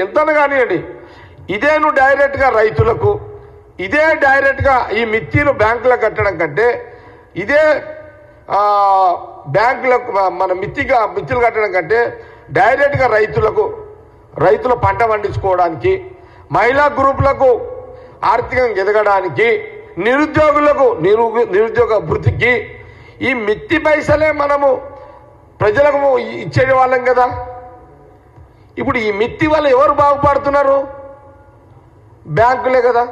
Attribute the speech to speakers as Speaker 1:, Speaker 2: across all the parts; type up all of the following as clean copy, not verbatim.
Speaker 1: ఎంతను కానివ్వండి, ఇదే నువ్వు డైరెక్ట్గా రైతులకు, ఇదే డైరెక్ట్గా ఈ మిత్తిలు బ్యాంకులకు కట్టడం కంటే, ఇదే బ్యాంకులకు మన మిత్తిలు కట్టడం కంటే డైరెక్ట్గా రైతుల పంట పండించుకోవడానికి, మహిళా గ్రూపులకు ఆర్థికంగా ఎదగడానికి, నిరుద్యోగులకు నిరుద్యోగ అభివృద్ధికి ఈ మిత్తి పైసలే మనము ప్రజలకు ఇచ్చే వాళ్ళం కదా. ఇప్పుడు ఈ మిత్తి వల్ల ఎవరు బాగుపడుతున్నారు? బ్యాంకులే కదా.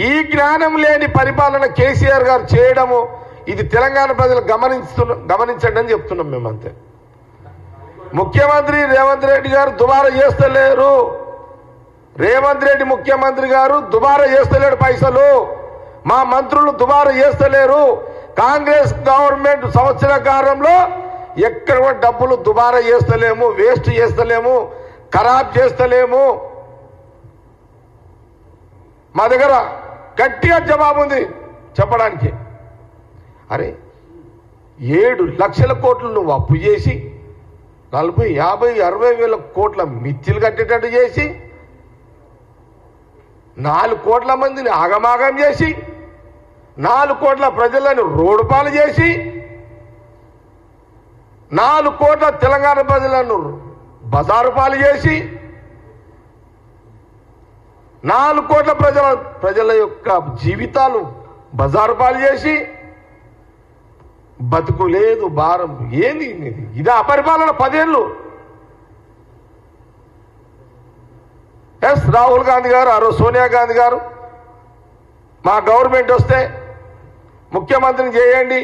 Speaker 1: ఈ జ్ఞానం లేని పరిపాలన కేసీఆర్ గారు చేయడము, ఇది తెలంగాణ ప్రజలు గమనించండి అని చెప్తున్నాం మేము. అంతే. ముఖ్యమంత్రి రేవంత్ రెడ్డి గారు దుబారా చేస్తలేరు. రేవంత్ రెడ్డి ముఖ్యమంత్రి గారు దుబారా చేస్తలేడు పైసలు. మా మంత్రులు దుబారా చేస్తలేరు. కాంగ్రెస్ గవర్నమెంట్ సంవత్సర కాలంలో ఎక్కడ డబ్బులు దుబారా చేస్తలేము, వేస్ట్ చేస్తలేము, ఖరాబ్ చేస్తలేము. మా దగ్గర గట్టిగా జవాబు ఉంది చెప్పడానికి. అరే 7 లక్షల కోట్లు నువ్వు అప్పు చేసి 40, 50, 60 వేల కోట్ల మిత్తిలు కట్టేటట్టు చేసి 4 కోట్ల మందిని ఆగమాగం చేసి 4 కోట్ల ప్రజలను రోడ్డు పాలు చేసి 4 కోట్ల తెలంగాణ ప్రజలను బజారు పాలు చేసి 4 కోట్ల ప్రజల యొక్క జీవితాలు బజారు పాలు చేసి బతుకు లేదు, భారం ఏంది ఇది? అపరిపాలన 10 ఏళ్ళు. రాహుల్ గాంధీ గారు, ఆ రోజు సోనియా గాంధీ గారు మా గవర్నమెంట్ వస్తే ముఖ్యమంత్రిని చేయండి,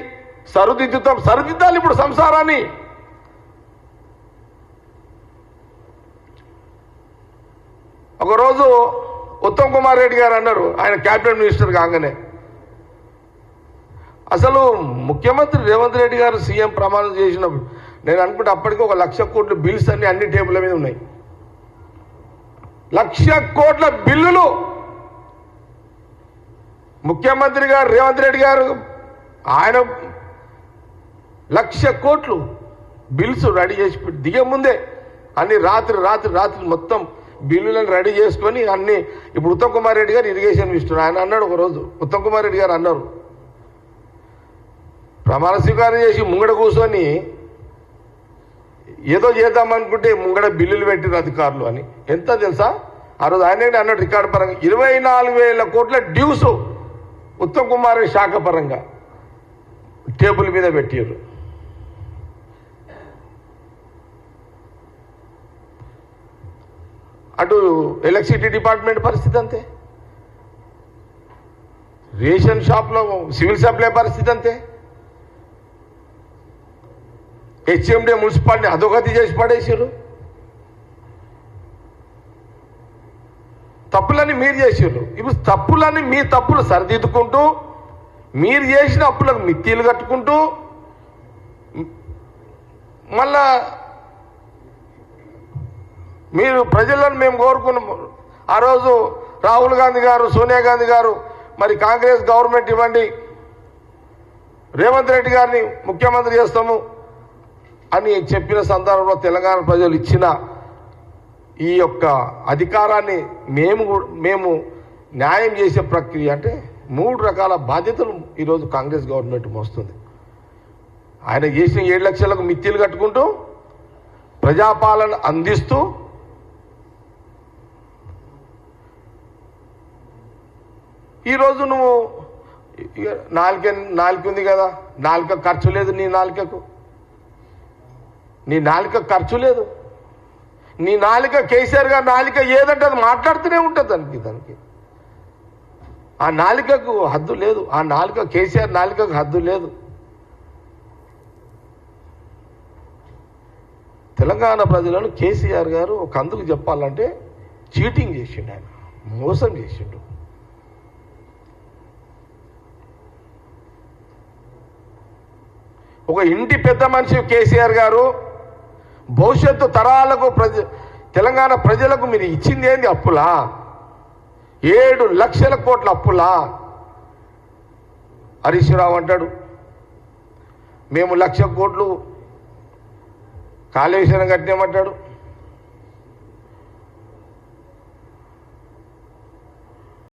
Speaker 1: సరిదిద్దాలి ఇప్పుడు సంసారాన్ని. ఒకరోజు ఉత్తమ్ కుమార్ రెడ్డి గారు అన్నారు, ఆయన క్యాబినెట్ మినిస్టర్ కాగానే, అసలు ముఖ్యమంత్రి రేవంత్ రెడ్డి గారు సీఎం ప్రమాణం చేసినప్పుడు నేను అనుకుంటే అప్పటికి 1 లక్ష కోట్ల బిల్స్ అన్ని టేబుల్ మీద ఉన్నాయి. 1 లక్ష కోట్ల బిల్లులు ముఖ్యమంత్రి గారు రేవంత్ రెడ్డి గారు ఆయన 1 లక్ష కోట్లు బిల్స్ రెడీ చేసి దిగే ముందే అన్ని రాత్రి మొత్తం బిల్లులను రెడీ చేసుకొని అన్ని. ఇప్పుడు ఉత్తమ్ కుమార్ రెడ్డి గారు ఇరిగేషన్ మినిస్టర్, ఆయన అన్నాడు ఒకరోజు, ఉత్తమ్ కుమార్ రెడ్డి గారు అన్నారు, ప్రమాణ స్వీకారం చేసి ముంగడ కూర్చొని ఏదో చేద్దామనుకుంటే ముంగడ బిల్లులు పెట్టిన అధికారులు అని. ఎంత తెలుసా? ఆ రోజు ఆయన అన్నాడు రికార్డు పరంగా 24,000 కోట్ల డ్యూస్ ఉత్తమ్ కుమార్ శాఖ పరంగా టేబుల్ మీద పెట్టారు. అటు ఎలక్ట్రిసిటీ డిపార్ట్మెంట్ పరిస్థితి అంతే, రేషన్ షాప్లో సివిల్ సప్లై పరిస్థితి అంతే, హెచ్ఎండి మున్సిపాలిటీ అధోగతి చేసి పడేసారు. తప్పులన్నీ మీరు చేసారు. ఇప్పుడు మీ తప్పులు సరిదిద్దుకుంటూ మీరు చేసిన అప్పులకు మిత్తీలు కట్టుకుంటూ మళ్ళా మీరు ప్రజలను మేము కోరుకున్నాం. ఆ రోజు రాహుల్ గాంధీ గారు, సోనియా గాంధీ గారు మరి కాంగ్రెస్ గవర్నమెంట్ ఇవ్వండి, రేవంత్ రెడ్డి గారిని ముఖ్యమంత్రి చేస్తాము అని చెప్పిన సందర్భంలో తెలంగాణ ప్రజలు ఇచ్చిన ఈ యొక్క అధికారాన్ని మేము న్యాయం చేసే ప్రక్రియ అంటే 3 రకాల బాధ్యతలు ఈరోజు కాంగ్రెస్ గవర్నమెంట్ మోస్తుంది. ఆయన చేసిన 7 లక్షలకు మిత్తిలు కట్టుకుంటూ ప్రజాపాలన అందిస్తూ ఈరోజు నువ్వు నాలుక ఉంది కదా, నాలుక ఖర్చు లేదు, నీ నాలుక ఖర్చు లేదు. నీ నాలుక కేసీఆర్ గారు నాలుక ఏదంటే అది మాట్లాడుతూనే ఉంటుంది. దానికి ఆ నాలుకకు హద్దు లేదు. ఆ నాలుక కేసీఆర్ నాలుకకు హద్దు లేదు. తెలంగాణ ప్రజలను కేసీఆర్ గారు ఒక అందుకు చెప్పాలంటే చీటింగ్ చేసిండు, ఆయన మోసం చేసిండు. ఒక ఇంటి పెద్ద మనిషి కేసీఆర్ గారు భవిష్యత్తు తరాలకు తెలంగాణ ప్రజలకు మీరు ఇచ్చింది ఏంది? అప్పులా? 7 లక్షల కోట్ల అప్పులా? హరీష్ రావు అంటాడు మేము 1 లక్ష కోట్లు కాళేశ్వరం కట్టినామంటాడు.